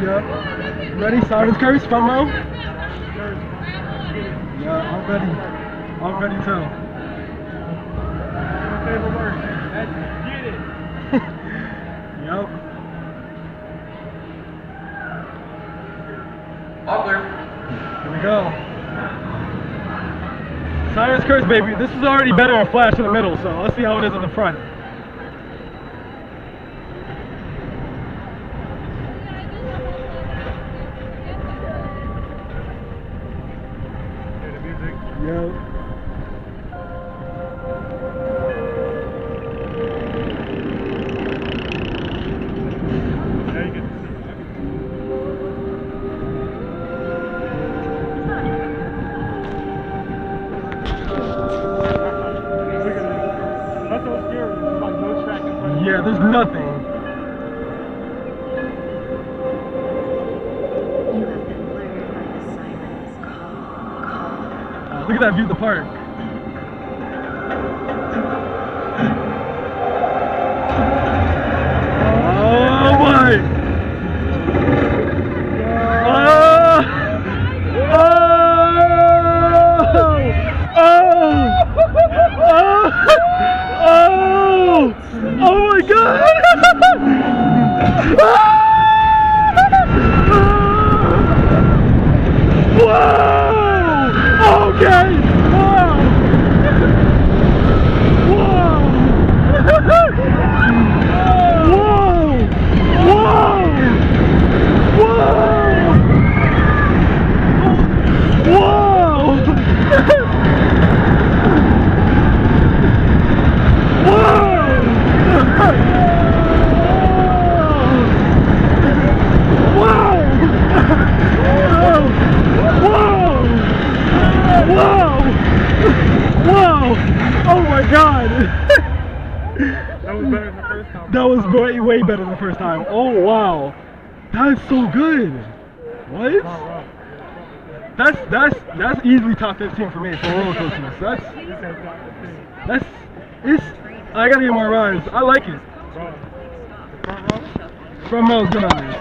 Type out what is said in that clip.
Yep. Ready? Siren's curse, front row? Yeah, I'm ready. I'm ready too. My favorite word. Get it. Yep. All clear. Here we go. Siren's curse, baby. This is already better in flash in the middle, so let's see how it is in the front. Yo. That's so scary. There's like no track in front of you. Yeah, there's nothing. You have been blurred by the siren's call. Look at that view of the park. Oh my! Oh my God! Wow! Okay! Wow! Wow! Whoa! Whoa! Whoa! Whoa! Oh my God! That was better than the first time. That was way better than the first time. Oh wow, that's so good. What? That's easily top 15 for me for roller coasters. That's it's. I gotta get more rides. I like it. Bro, the front row? Front row's good on this.